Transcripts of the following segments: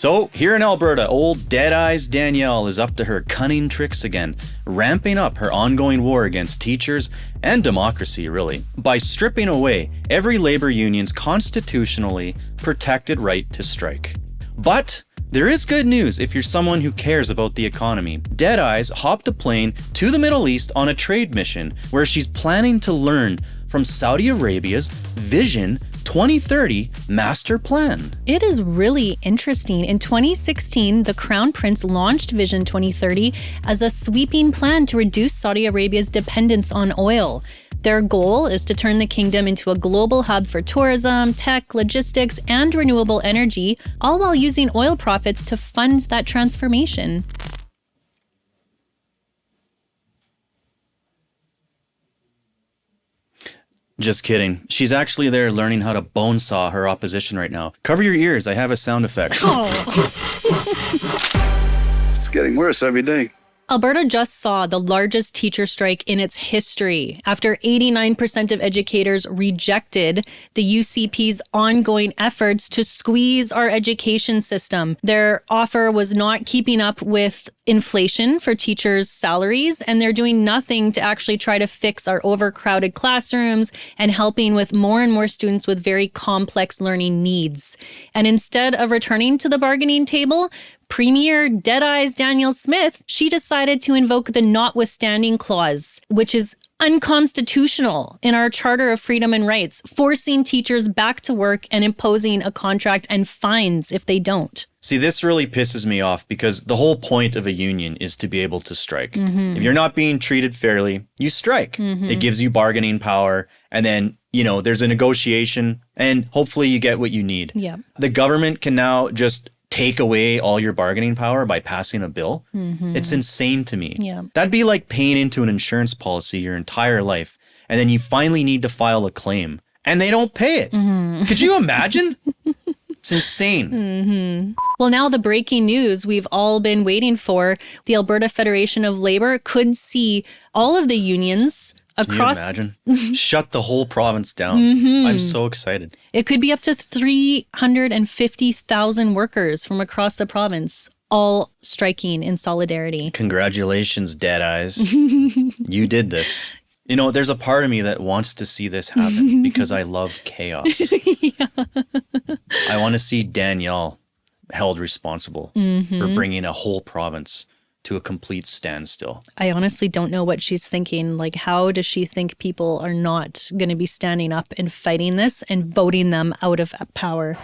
So here in Alberta, old Dead-Eyes Danielle is up to her cunning tricks again, ramping up her ongoing war against teachers and democracy, really, by stripping away every labor union's constitutionally protected right to strike. But there is good news if you're someone who cares about the economy. Dead-Eyes hopped a plane to the Middle East on a trade mission where she's planning to learn from Saudi Arabia's Vision 2030 master plan. It is really interesting. In 2016, the Crown Prince launched Vision 2030 as a sweeping plan to reduce Saudi Arabia's dependence on oil. Their goal is to turn the kingdom into a global hub for tourism, tech, logistics, and renewable energy, all while using oil profits to fund that transformation. Just kidding. She's actually there learning how to bone saw her opposition right now. Cover your ears, I have a sound effect. It's getting worse every day. Alberta just saw the largest teacher strike in its history after 89% of educators rejected the UCP's ongoing efforts to squeeze our education system. Their offer was not keeping up with inflation for teachers' salaries, and they're doing nothing to actually try to fix our overcrowded classrooms and helping with more and more students with very complex learning needs. And instead of returning to the bargaining table, Premier Dead-Eyes Danielle Smith, she decided to invoke the notwithstanding clause, which is unconstitutional in our Charter of Freedom and Rights, forcing teachers back to work and imposing a contract and fines if they don't. See, this really pisses me off because the whole point of a union is to be able to strike. If you're not being treated fairly, you strike. It gives you bargaining power, and then, there's a negotiation, and hopefully you get what you need. Yeah. The government can now just take away all your bargaining power by passing a bill. It's insane to me. Yeah. That'd be like paying into an insurance policy your entire life, and then you finally need to file a claim, and they don't pay it. Could you imagine? It's insane. Well, now the breaking news we've all been waiting for, the Alberta Federation of Labour could see all of the unions across. Can you imagine? Shut the whole province down. I'm so excited. It could be up to 350,000 workers from across the province, all striking in solidarity. Congratulations, Dead-Eyes. You did this. There's a part of me that wants to see this happen because I love chaos. I want to see Danielle held responsible for bringing a whole province to a complete standstill. I honestly don't know what she's thinking. Like, how does she think people are not going to be standing up and fighting this and voting them out of power?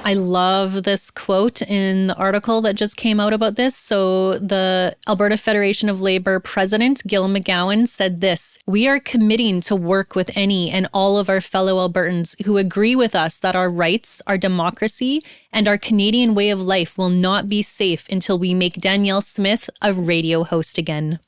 I love this quote in the article that just came out about this. So the Alberta Federation of Labour president, Gil McGowan, said this: "We are committing to work with any and all of our fellow Albertans who agree with us that our rights, our democracy, and our Canadian way of life will not be safe until we make Danielle Smith a radio host again."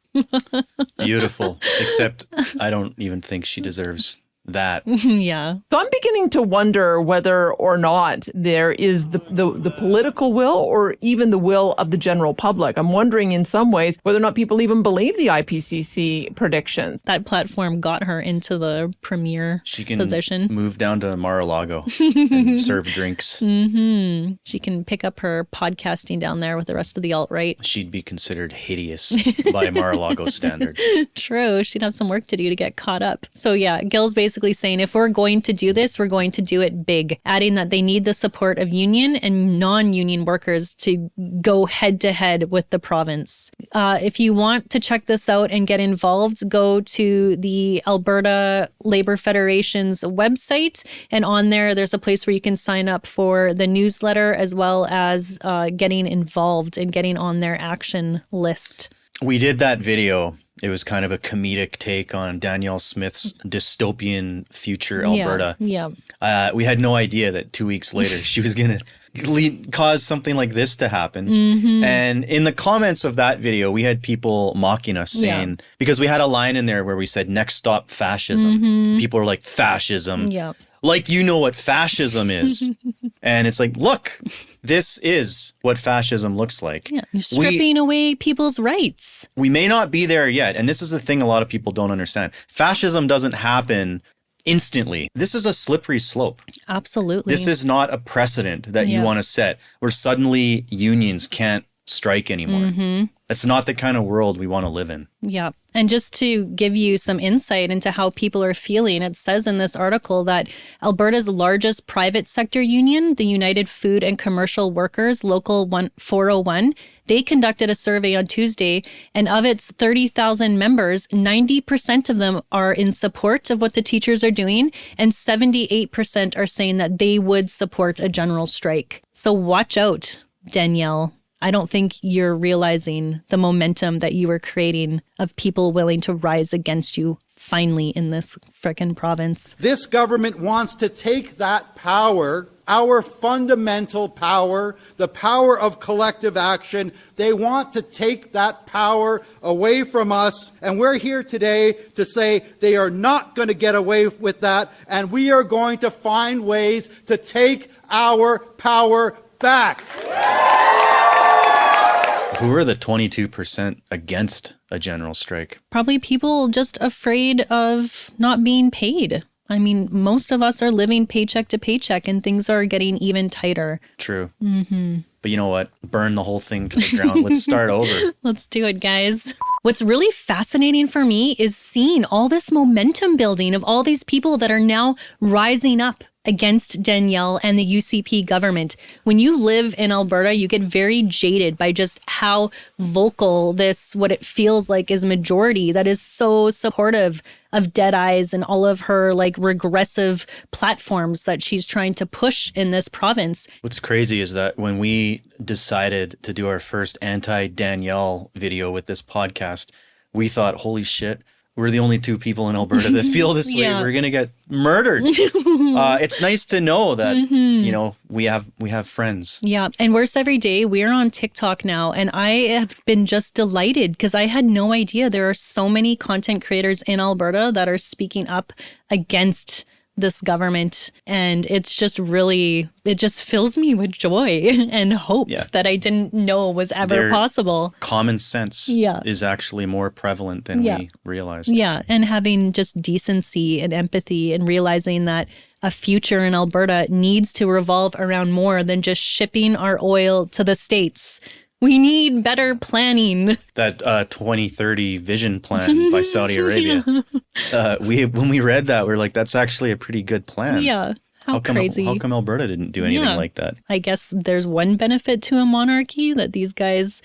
Beautiful. Except I don't even think she deserves that. Yeah. So I'm beginning to wonder whether or not there is the political will or even the will of the general public. I'm wondering in some ways whether or not people even believe the IPCC predictions. That platform got her into the premier position. She can move down to Mar-a-Lago and serve drinks. She can pick up her podcasting down there with the rest of the alt-right. She'd be considered hideous by Mar-a-Lago standards. True. She'd have some work to do to get caught up. So yeah, Gil's basically saying if we're going to do this, we're going to do it big, adding that they need the support of union and non-union workers to go head to head with the province. If you want to check this out and get involved, go to the Alberta Labour Federation's website, and on there's a place where you can sign up for the newsletter as well as getting involved and getting on their action list. We did that video. It was kind of a comedic take on Danielle Smith's dystopian future Alberta. Yeah. We had no idea that 2 weeks later she was going to cause something like this to happen. And in the comments of that video, we had people mocking us saying, because we had a line in there where we said, "Next stop, fascism." People were like, "Fascism?" Yeah. Like, you know what fascism is. And it's like, look, this is what fascism looks like. Yeah, you're stripping away people's rights. We may not be there yet. And this is the thing a lot of people don't understand. Fascism doesn't happen instantly. This is a slippery slope. Absolutely. This is not a precedent that you want to set where suddenly unions can't strike anymore. It's not the kind of world we want to live in. Yeah. And just to give you some insight into how people are feeling, it says in this article that Alberta's largest private sector union, the United Food and Commercial Workers, Local 401, they conducted a survey on Tuesday, and of its 30,000 members, 90% of them are in support of what the teachers are doing, and 78% are saying that they would support a general strike. So watch out, Danielle. I don't think you're realizing the momentum that you are creating of people willing to rise against you finally in this frickin' province. This government wants to take that power, our fundamental power, the power of collective action. They want to take that power away from us. And we're here today to say they are not going to get away with that. And we are going to find ways to take our power back. Who are the 22% against a general strike? Probably people just afraid of not being paid. I mean, most of us are living paycheck to paycheck and things are getting even tighter. True. But you know what? Burn the whole thing to the ground. Let's start over. Let's do it, guys. What's really fascinating for me is seeing all this momentum building of all these people that are now rising up against Danielle and the UCP government. When you live in Alberta, you get very jaded by just how vocal this, what it feels like is majority that is so supportive of Deadeyes and all of her like regressive platforms that she's trying to push in this province. What's crazy is that when we decided to do our first anti-Danielle video with this podcast, we thought, holy shit, we're the only two people in Alberta that feel this way. We're going to get murdered. It's nice to know that, you know, we have friends. Yeah. And worse every day, we're on TikTok now. And I have been just delighted because I had no idea there are so many content creators in Alberta that are speaking up against this government. And it's just really, it just fills me with joy and hope that I didn't know was ever possible. Common sense is actually more prevalent than we realized. Yeah. And having just decency and empathy and realizing that a future in Alberta needs to revolve around more than just shipping our oil to the States. We need better planning. That 2030 vision plan by Saudi Arabia. When we read that, we're like, that's actually a pretty good plan. Yeah. How crazy. How come Alberta didn't do anything like that? I guess there's one benefit to a monarchy, that these guys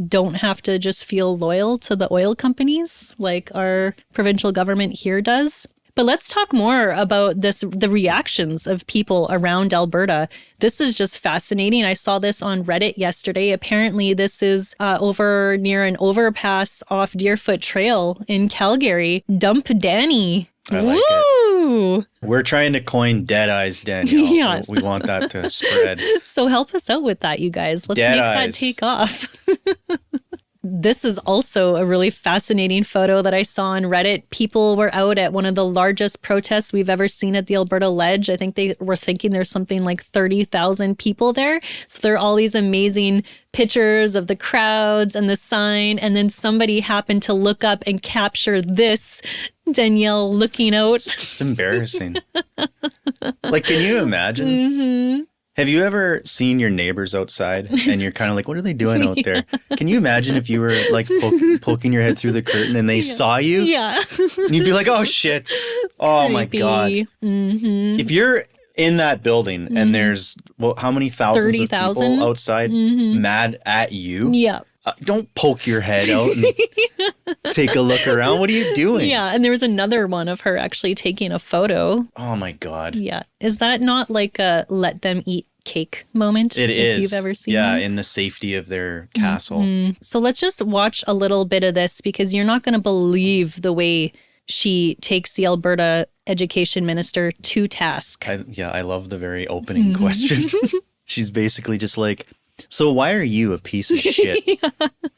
don't have to just feel loyal to the oil companies like our provincial government here does. But let's talk more about the reactions of people around Alberta. This is just fascinating. I saw this on Reddit yesterday. Apparently, this is over near an overpass off Deerfoot Trail in Calgary. Dump Danny. I like it. We're trying to coin Deadeyes, Danielle. Yes. We want that to spread. So help us out with that, you guys. Let's make that take off. This is also a really fascinating photo that I saw on Reddit. People were out at one of the largest protests we've ever seen at the Alberta Ledge. I think they were thinking there's something like 30,000 people there. So there are all these amazing pictures of the crowds and the sign. And then somebody happened to look up and capture this, Danielle looking out. It's just embarrassing. Like, can you imagine? Have you ever seen your neighbors outside and you're kind of like, what are they doing out there? Can you imagine if you were like poking your head through the curtain and they saw you? Yeah. And you'd be like, oh shit. Oh my God. If you're in that building and there's, well, how many thousands 30,000 of people outside mad at you? Yeah. Don't poke your head out and take a look around. What are you doing? Yeah. And there was another one of her actually taking a photo. Oh my God. Yeah. Is that not like a let them eat cake moment? It is. If you've ever seen that. that? In the safety of their castle. So let's just watch a little bit of this because you're not going to believe the way she takes the Alberta education minister to task. I love the very opening question. She's basically just like, So why are you a piece of shit,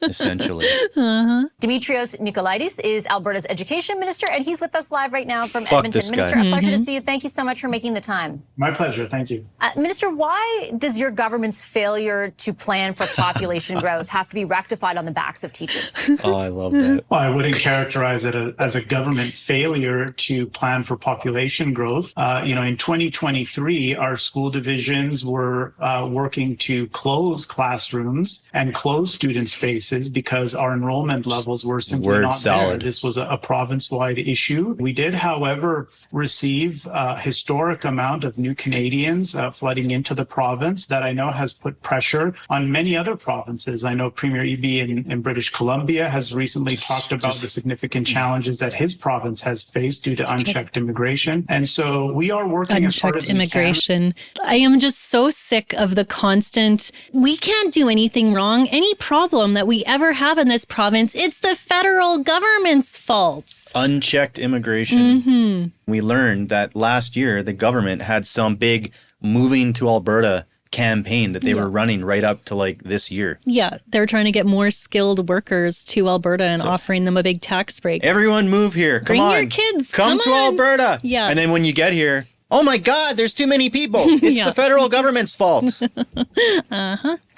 essentially? Dimitrios Nicolaides is Alberta's education minister, and he's with us live right now from Fuck Edmonton. this guy. Minister, a pleasure to see you. Thank you so much for making the time. My pleasure. Thank you. Minister, why does your government's failure to plan for population growth have to be rectified on the backs of teachers? Oh, I love that. Well, I wouldn't characterize it as a government failure to plan for population growth. In 2023, our school divisions were working to close classrooms and close student spaces because our enrollment levels were simply not there. This was a province-wide issue. We did, however, receive a historic amount of new Canadians flooding into the province that I know has put pressure on many other provinces. I know Premier Eby in British Columbia has recently talked about the significant challenges that his province has faced due to unchecked immigration. And so we are working as hard as we immigration. I am just so sick of the constant, we can't do anything wrong. Any problem that we ever have in this province, it's the federal government's fault. Unchecked immigration. We learned that last year, the government had some big moving to Alberta campaign that they were running right up to like this year. Yeah, they're trying to get more skilled workers to Alberta and offering them a big tax break. Everyone move here. Come Bring on. your kids. Come to on. Alberta. Yeah. And then when you get here, oh my God, there's too many people. It's the federal government's fault.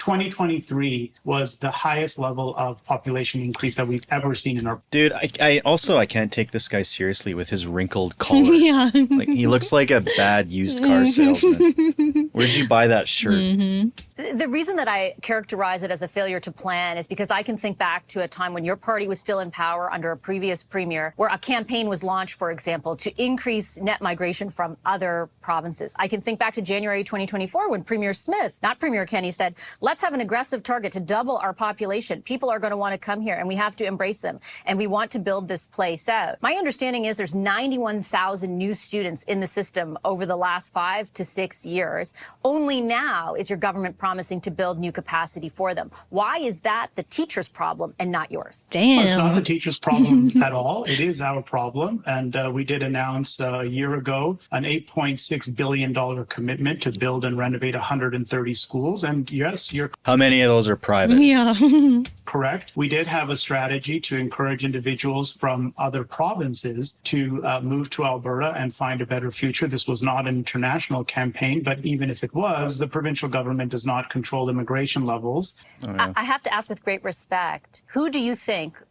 2023 was the highest level of population increase that we've ever seen in our... Dude, I can't take this guy seriously with his wrinkled collar. Like, he looks like a bad used car salesman. Where'd you buy that shirt? The reason that I characterize it as a failure to plan is because I can think back to a time when your party was still in power under a previous premier, where a campaign was launched, for example, to increase net migration from other provinces. I can think back to January 2024 when Premier Smith, not Premier Kenney, said, let's have an aggressive target to double our population. People are going to want to come here and we have to embrace them. And we want to build this place out. My understanding is there's 91,000 new students in the system over the last 5 to 6 years. Only now is your government promising to build new capacity for them. Why is that the teacher's problem and not yours? Damn. Well, it's not the teacher's problem at all. It is our problem. And we did announce a year ago an $8.6 billion commitment to build and renovate 130 schools. And yes, you're How many of those are private? Yeah. correct. We did have a strategy to encourage individuals from other provinces to move to Alberta and find a better future. This was not an international campaign, but even if it was, the provincial government does not control immigration levels. I have to ask with great respect, who do you think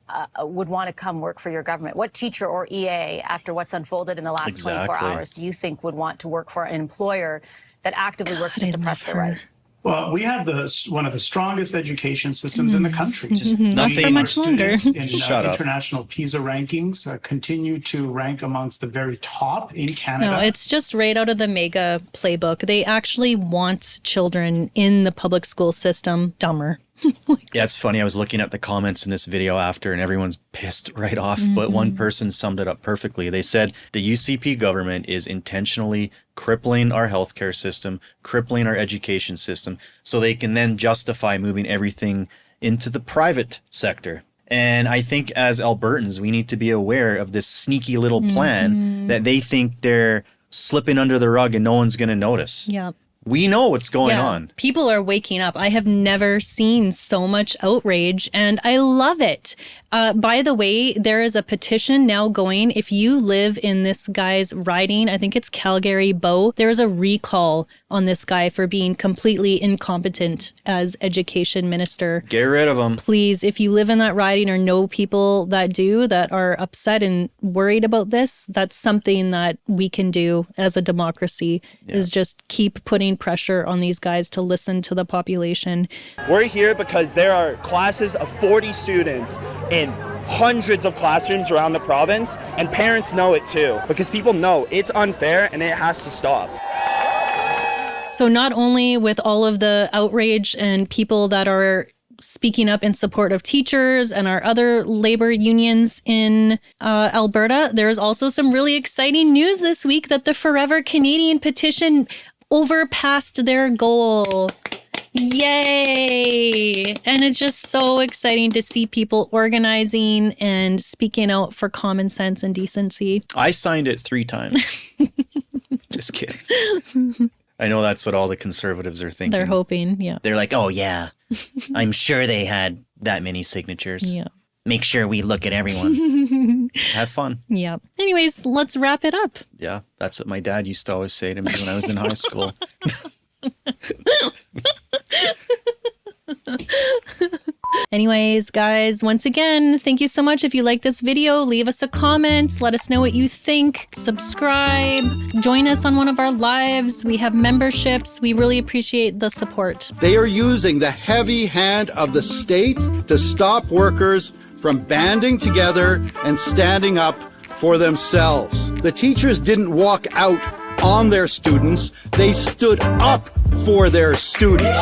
would want to come work for your government? What teacher or EA, after what's unfolded in the last 24 hours, do you think would want to work for an employer that actively works to suppress their rights? Well, we have one of the strongest education systems in the country. Just Not for much longer. In Shut up. international PISA rankings continue to rank amongst the very top in Canada. No, it's just right out of the MEGA playbook. They actually want children in the public school system dumber. Yeah, it's funny. I was looking at the comments in this video after, and everyone's pissed right off. But one person summed it up perfectly. They said the UCP government is intentionally crippling our healthcare system, crippling our education system, so they can then justify moving everything into the private sector. And I think as Albertans, we need to be aware of this sneaky little plan that they think they're slipping under the rug and no one's going to notice. Yeah. We know what's going on. People are waking up. I have never seen so much outrage, and I love it. By the way, there is a petition now going. If you live in this guy's riding, I think it's Calgary Bow, there is a recall on this guy for being completely incompetent as education minister. Get rid of them. Please, if you live in that riding or know people that do, that are upset and worried about this, that's something that we can do as a democracy, is just keep putting pressure on these guys to listen to the population. We're here because there are classes of 40 students in hundreds of classrooms around the province, and parents know it too, because people know it's unfair and it has to stop. So not only with all of the outrage and people that are speaking up in support of teachers and our other labor unions in Alberta, there's also some really exciting news this week that the Forever Canadian petition overpassed their goal. Yay! And it's just so exciting to see people organizing and speaking out for common sense and decency. I signed it 3 times. Just kidding. I know that's what all the conservatives are thinking. They're hoping, yeah. They're like, oh, yeah, I'm sure they had that many signatures. Yeah. Make sure we look at everyone. Have fun. Yeah. Anyways, let's wrap it up. Yeah, that's what my dad used to always say to me when I was in high school. Anyways, guys, once again, thank you so much. If you like this video, leave us a comment. Let us know what you think. Subscribe. Join us on one of our lives. We have memberships. We really appreciate the support. They are using the heavy hand of the state to stop workers from banding together and standing up for themselves. The teachers didn't walk out on their students. They stood up for their students.